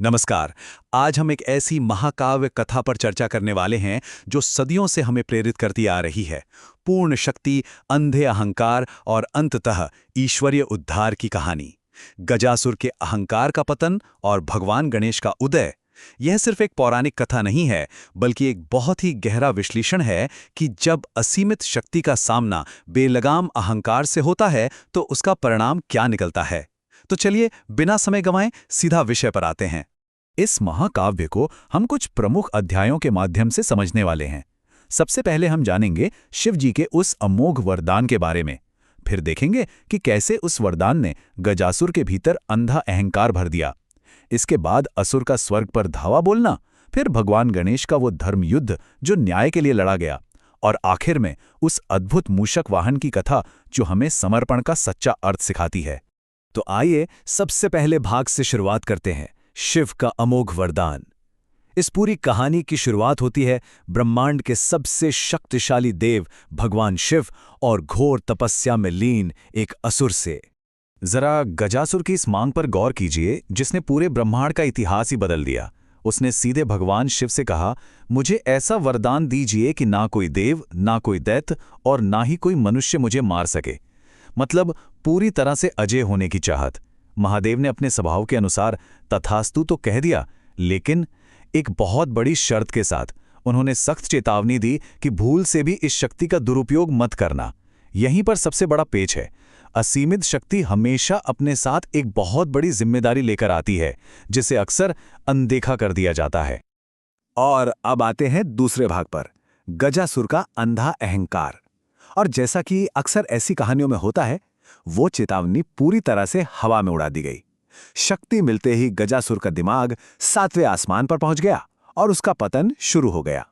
नमस्कार। आज हम एक ऐसी महाकाव्य कथा पर चर्चा करने वाले हैं जो सदियों से हमें प्रेरित करती आ रही है। पूर्ण शक्ति, अंधे अहंकार और अंततः ईश्वरीय उद्धार की कहानी। गजासुर के अहंकार का पतन और भगवान गणेश का उदय। यह सिर्फ एक पौराणिक कथा नहीं है, बल्कि एक बहुत ही गहरा विश्लेषण है कि जब असीमित शक्ति का सामना बेलगाम अहंकार से होता है तो उसका परिणाम क्या निकलता है। तो चलिए बिना समय गंवाए सीधा विषय पर आते हैं। इस महाकाव्य को हम कुछ प्रमुख अध्यायों के माध्यम से समझने वाले हैं। सबसे पहले हम जानेंगे शिव जी के उस अमोघ वरदान के बारे में। फिर देखेंगे कि कैसे उस वरदान ने गजासुर के भीतर अंधा अहंकार भर दिया। इसके बाद असुर का स्वर्ग पर धावा बोलना, फिर भगवान गणेश का वो धर्म युद्ध जो न्याय के लिए लड़ा गया, और आखिर में उस अद्भुत मूषक वाहन की कथा जो हमें समर्पण का सच्चा अर्थ सिखाती है। तो आइए सबसे पहले भाग से शुरुआत करते हैं, शिव का अमोघ वरदान। इस पूरी कहानी की शुरुआत होती है ब्रह्मांड के सबसे शक्तिशाली देव भगवान शिव और घोर तपस्या में लीन एक असुर से। जरा गजासुर की इस मांग पर गौर कीजिए, जिसने पूरे ब्रह्मांड का इतिहास ही बदल दिया। उसने सीधे भगवान शिव से कहा, मुझे ऐसा वरदान दीजिए कि ना कोई देव, ना कोई दैत्य और ना ही कोई मनुष्य मुझे मार सके। मतलब पूरी तरह से अजय होने की चाहत। महादेव ने अपने स्वभाव के अनुसार तथास्तु तो कह दिया, लेकिन एक बहुत बड़ी शर्त के साथ। उन्होंने सख्त चेतावनी दी कि भूल से भी इस शक्ति का दुरुपयोग मत करना। यहीं पर सबसे बड़ा पेच है। असीमित शक्ति हमेशा अपने साथ एक बहुत बड़ी जिम्मेदारी लेकर आती है, जिसे अक्सर अनदेखा कर दिया जाता है। और अब आते हैं दूसरे भाग पर, गजासुर का अंधा अहंकार। और जैसा कि अक्सर ऐसी कहानियों में होता है, वो चेतावनी पूरी तरह से हवा में उड़ा दी गई। शक्ति मिलते ही गजासुर का दिमाग 7वें आसमान पर पहुंच गया और उसका पतन शुरू हो गया।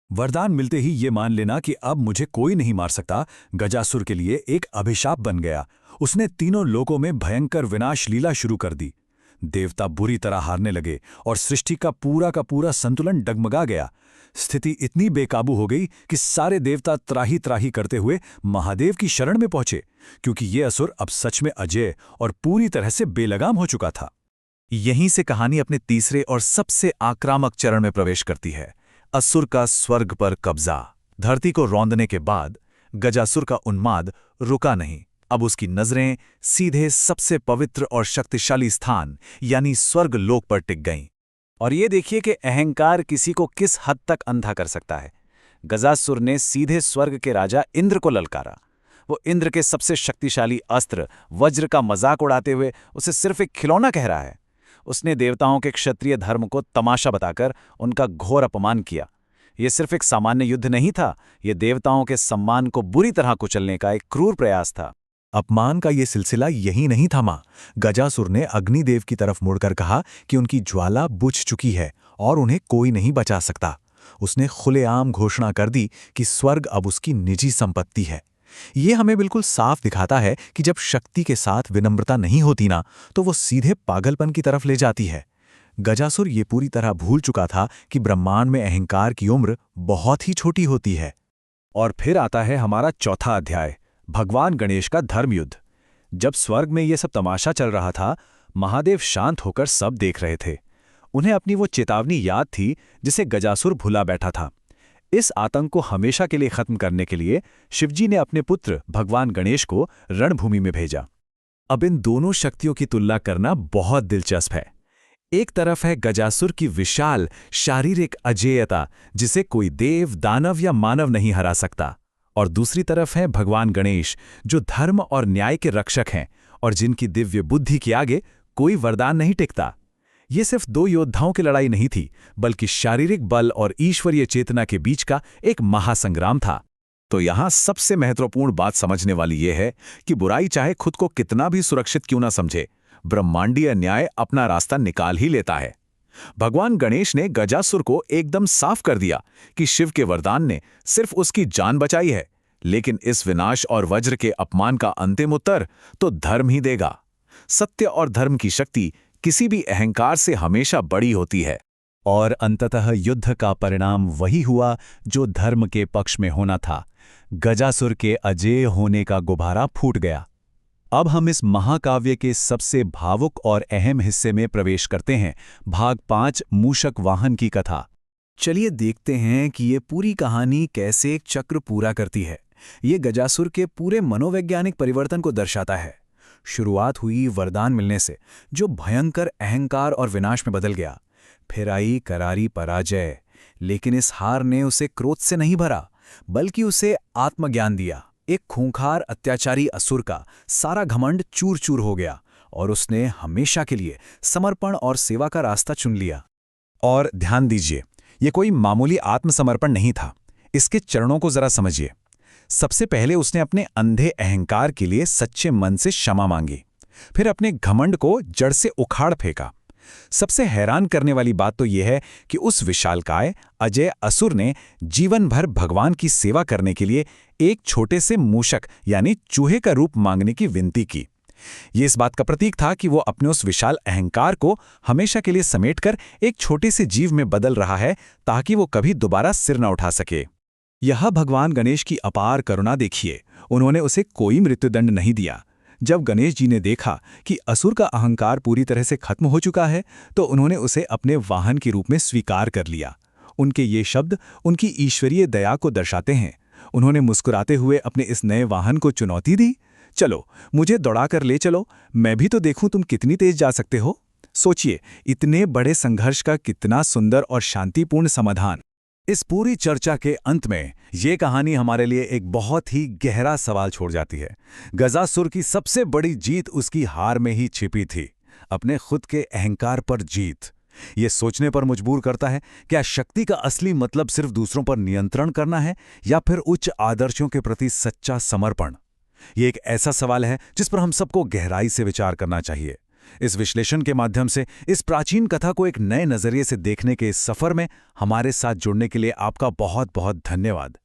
वरदान मिलते ही ये मान लेना कि अब मुझे कोई नहीं मार सकता, गजासुर के लिए एक अभिशाप बन गया। उसने तीनों लोकों में भयंकर विनाश लीला शुरू कर दी। देवता बुरी तरह हारने लगे और सृष्टि का पूरा संतुलन डगमगा गया। स्थिति इतनी बेकाबू हो गई कि सारे देवता त्राही त्राही करते हुए महादेव की शरण में पहुंचे, क्योंकि ये असुर अब सच में अजय और पूरी तरह से बेलगाम हो चुका था। यहीं से कहानी अपने तीसरे और सबसे आक्रामक चरण में प्रवेश करती है, असुर का स्वर्ग पर कब्जा। धरती को रौंदने के बाद गजासुर का उन्माद रुका नहीं। अब उसकी नजरें सीधे सबसे पवित्र और शक्तिशाली स्थान यानी स्वर्ग लोक पर टिक गईं। और ये देखिए कि अहंकार किसी को किस हद तक अंधा कर सकता है। गजासुर ने सीधे स्वर्ग के राजा इंद्र को ललकारा। वो इंद्र के सबसे शक्तिशाली अस्त्र वज्र का मजाक उड़ाते हुए उसे सिर्फ एक खिलौना कह रहा है। उसने देवताओं के क्षत्रिय धर्म को तमाशा बताकर उनका घोर अपमान किया। ये सिर्फ एक सामान्य युद्ध नहीं था, ये देवताओं के सम्मान को बुरी तरह कुचलने का एक क्रूर प्रयास था। अपमान का ये सिलसिला यही नहीं थमा। गजासुर ने अग्निदेव की तरफ मुड़कर कहा कि उनकी ज्वाला बुझ चुकी है और उन्हें कोई नहीं बचा सकता। उसने खुलेआम घोषणा कर दी कि स्वर्ग अब उसकी निजी संपत्ति है। ये हमें बिल्कुल साफ दिखाता है कि जब शक्ति के साथ विनम्रता नहीं होती ना, तो वो सीधे पागलपन की तरफ ले जाती है। गजासुर ये पूरी तरह भूल चुका था कि ब्रह्मांड में अहंकार की उम्र बहुत ही छोटी होती है। और फिर आता है हमारा चौथा अध्याय, भगवान गणेश का धर्मयुद्ध। जब स्वर्ग में ये सब तमाशा चल रहा था, महादेव शांत होकर सब देख रहे थे। उन्हें अपनी वो चेतावनी याद थी जिसे गजासुर भुला बैठा था। इस आतंक को हमेशा के लिए खत्म करने के लिए शिवजी ने अपने पुत्र भगवान गणेश को रणभूमि में भेजा। अब इन दोनों शक्तियों की तुलना करना बहुत दिलचस्प है। एक तरफ है गजासुर की विशाल शारीरिक अजेयता, जिसे कोई देव, दानव या मानव नहीं हरा सकता, और दूसरी तरफ है भगवान गणेश, जो धर्म और न्याय के रक्षक हैं और जिनकी दिव्य बुद्धि के आगे कोई वरदान नहीं टिकता। ये सिर्फ दो योद्धाओं की लड़ाई नहीं थी, बल्कि शारीरिक बल और ईश्वरीय चेतना के बीच का एक महासंग्राम था। तो यहाँ सबसे महत्वपूर्ण बात समझने वाली ये है कि बुराई चाहे खुद को कितना भी सुरक्षित क्यों ना समझे, ब्रह्मांडीय न्याय अपना रास्ता निकाल ही लेता है। भगवान गणेश ने गजासुर को एकदम साफ कर दिया कि शिव के वरदान ने सिर्फ उसकी जान बचाई है, लेकिन इस विनाश और वज्र के अपमान का अंतिम उत्तर तो धर्म ही देगा। सत्य और धर्म की शक्ति किसी भी अहंकार से हमेशा बड़ी होती है। और अंततः युद्ध का परिणाम वही हुआ जो धर्म के पक्ष में होना था। गजासुर के अजेय होने का गुब्बारा फूट गया। अब हम इस महाकाव्य के सबसे भावुक और अहम हिस्से में प्रवेश करते हैं, भाग 5 मूषक वाहन की कथा। चलिए देखते हैं कि ये पूरी कहानी कैसे एक चक्र पूरा करती है। ये गजासुर के पूरे मनोवैज्ञानिक परिवर्तन को दर्शाता है। शुरुआत हुई वरदान मिलने से, जो भयंकर अहंकार और विनाश में बदल गया। फिर आई करारी पराजय, लेकिन इस हार ने उसे क्रोध से नहीं भरा, बल्कि उसे आत्मज्ञान दिया। एक खूंखार अत्याचारी असुर का सारा घमंड चूर चूर हो गया और उसने हमेशा के लिए समर्पण और सेवा का रास्ता चुन लिया। और ध्यान दीजिए, ये कोई मामूली आत्मसमर्पण नहीं था। इसके चरणों को जरा समझिए। सबसे पहले उसने अपने अंधे अहंकार के लिए सच्चे मन से क्षमा मांगी। फिर अपने घमंड को जड़ से उखाड़ फेंका। सबसे हैरान करने वाली बात तो यह है कि उस विशालकाय अजय असुर ने जीवन भर भगवान की सेवा करने के लिए एक छोटे से मूषक यानी चूहे का रूप मांगने की विनती की। ये इस बात का प्रतीक था कि वो अपने उस विशाल अहंकार को हमेशा के लिए समेटकर एक छोटे से जीव में बदल रहा है, ताकि वो कभी दोबारा सिर न उठा सके। यह भगवान गणेश की अपार करुणा देखिए। उन्होंने उसे कोई मृत्युदंड नहीं दिया। जब गणेश जी ने देखा कि असुर का अहंकार पूरी तरह से खत्म हो चुका है, तो उन्होंने उसे अपने वाहन के रूप में स्वीकार कर लिया। उनके ये शब्द उनकी ईश्वरीय दया को दर्शाते हैं। उन्होंने मुस्कुराते हुए अपने इस नए वाहन को चुनौती दी, चलो मुझे दौड़ाकर ले चलो, मैं भी तो देखूं तुम कितनी तेज जा सकते हो। सोचिए, इतने बड़े संघर्ष का कितना सुंदर और शांतिपूर्ण समाधान। इस पूरी चर्चा के अंत में ये कहानी हमारे लिए एक बहुत ही गहरा सवाल छोड़ जाती है। गजासुर की सबसे बड़ी जीत उसकी हार में ही छिपी थी, अपने खुद के अहंकार पर जीत। ये सोचने पर मजबूर करता है, क्या शक्ति का असली मतलब सिर्फ दूसरों पर नियंत्रण करना है, या फिर उच्च आदर्शों के प्रति सच्चा समर्पण? ये एक ऐसा सवाल है जिस पर हम सबको गहराई से विचार करना चाहिए। इस विश्लेषण के माध्यम से इस प्राचीन कथा को एक नए नजरिए से देखने के इस सफर में हमारे साथ जुड़ने के लिए आपका बहुत बहुत धन्यवाद।